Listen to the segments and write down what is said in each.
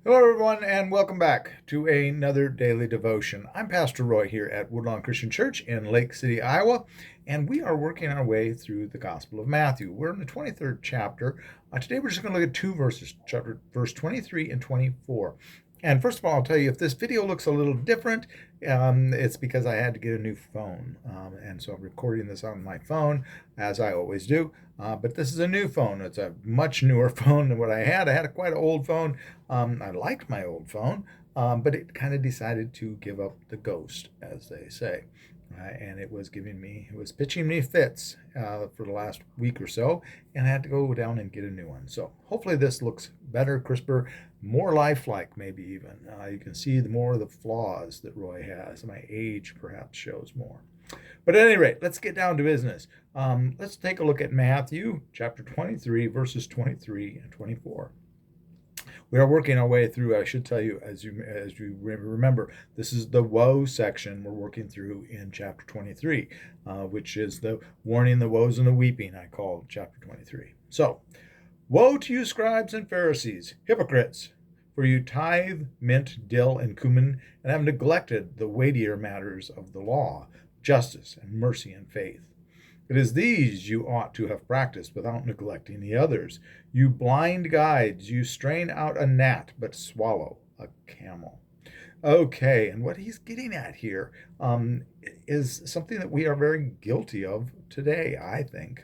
Hello, everyone, and welcome back to another daily devotion. I'm Pastor Roy here at Woodlawn Christian Church in Lake City, Iowa, and we are working our way through the Gospel of Matthew. We're in the 23rd chapter. Today, we're just going to look at two verses, verse 23 and 24. And first of all, I'll tell you if this video looks a little different, it's because I had to get a new phone. And so I'm recording this on my phone, as I always do. But this is a new phone. It's a much newer phone than what I had. I had a quite an old phone. I liked my old phone, but it kind of decided to give up the ghost, as they say. And it was pitching me fits for the last week or so, and I had to go down and get a new one. So hopefully this looks better, crisper, more lifelike, maybe even. You can see more of the flaws that Roy has. My age perhaps shows more. But at any rate, let's get down to business. Let's take a look at Matthew chapter 23, verses 23 and 24. We are working our way through. I should tell you, as you remember, this is the woe section we're working through in chapter 23, which is the warning, the woes, and the weeping. I call chapter 23. So, woe to you, scribes and Pharisees, hypocrites! For you tithe mint, dill, and cummin, and have neglected the weightier matters of the law, justice, and mercy, and faith. It is these you ought to have practiced without neglecting the others. You blind guides, you strain out a gnat, but swallow a camel. Okay, and what he's getting at here is something that we are very guilty of today, I think.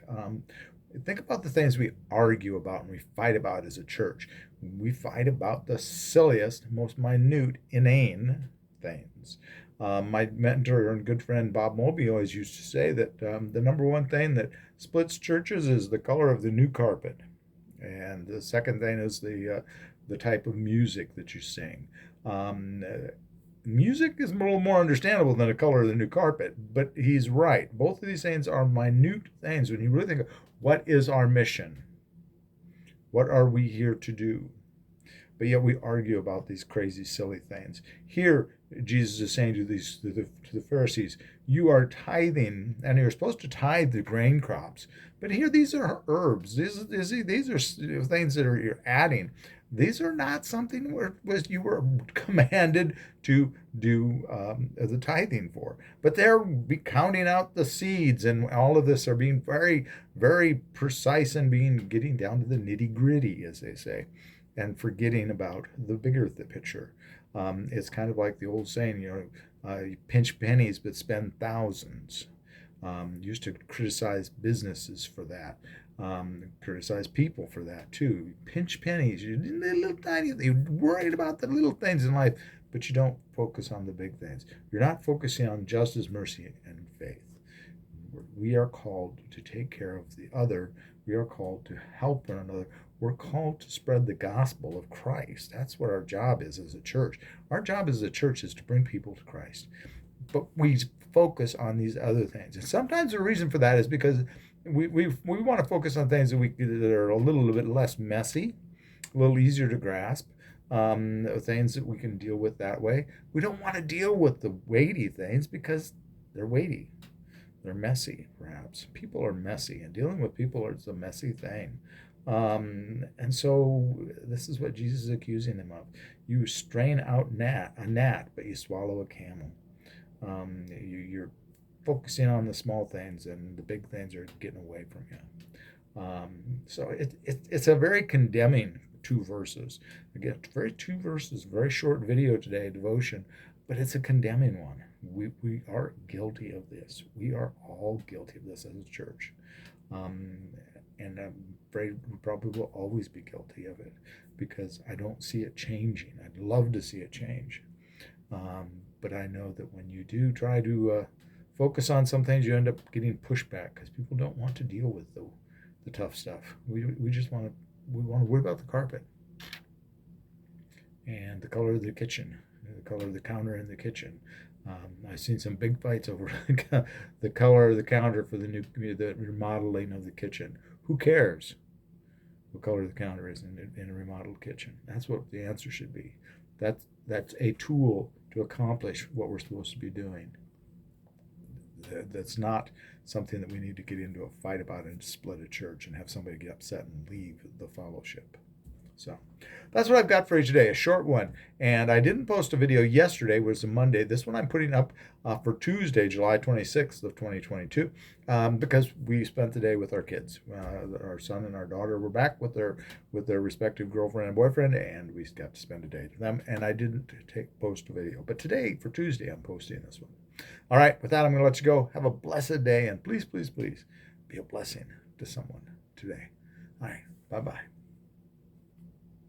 Think about the things we argue about and we fight about as a church. We fight about the silliest, most minute, inane things. My mentor and good friend Bob Moby always used to say that the number one thing that splits churches is the color of the new carpet, and the second thing is the type of music that you sing. Um, Music is a little more understandable than the color of the new carpet, but he's right. Both of these things are minute things. When you really think of what is our mission, what are we here to do? But yet we argue about these crazy, silly things. Here, Jesus is saying to the Pharisees, "You are tithing, and you're supposed to tithe the grain crops. But here, these are herbs. These are things that you're adding. These are not something where you were commanded to do the tithing for. But they're counting out the seeds, and all of this are being very, very precise and getting down to the nitty gritty, as they say, and forgetting about the bigger picture. It's kind of like the old saying, you pinch pennies but spend thousands. Used to criticize businesses for that, criticize people for that too. Pinch pennies, you're little tiny, you're worried about the little things in life, but you don't focus on the big things. You're not focusing on justice, mercy, and faith. We are called to take care of the other. We are called to help one another. We're called to spread the gospel of Christ. That's what our job is as a church. Our job as a church is to bring people to Christ. But we focus on these other things. And sometimes the reason for that is because we want to focus on things that are a little bit less messy, a little easier to grasp, things that we can deal with that way. We don't want to deal with the weighty things because they're weighty. They're messy, perhaps. People are messy, and dealing with people is a messy thing. And so this is what Jesus is accusing them of. You strain out a gnat, but you swallow a camel. You're focusing on the small things, and the big things are getting away from you. So it's a very condemning two verses. Again, two verses, very short video today, devotion, but it's a condemning one. We are guilty of this. We are all guilty of this as a church. And I'm afraid we probably will always be guilty of it because I don't see it changing. I'd love to see it change. But I know that when you do try to focus on some things, you end up getting pushback because people don't want to deal with the tough stuff. We just want to worry about the carpet and the color of the kitchen, the color of the counter in the kitchen. I've seen some big fights over the color of the counter for the remodeling of the kitchen. Who cares what color the counter is in a remodeled kitchen? That's what the answer should be. That's a tool to accomplish what we're supposed to be doing. That's not something that we need to get into a fight about and split a church and have somebody get upset and leave the fellowship. So that's what I've got for you today, a short one. And I didn't post a video yesterday, it was a Monday. This one I'm putting up for Tuesday, July 26th of 2022, because we spent the day with our kids. Our son and our daughter were back with their respective girlfriend and boyfriend, and we got to spend a day with them. And I didn't post a video. But today, for Tuesday, I'm posting this one. All right, with that, I'm going to let you go. Have a blessed day, and please, please, please be a blessing to someone today. All right, bye-bye.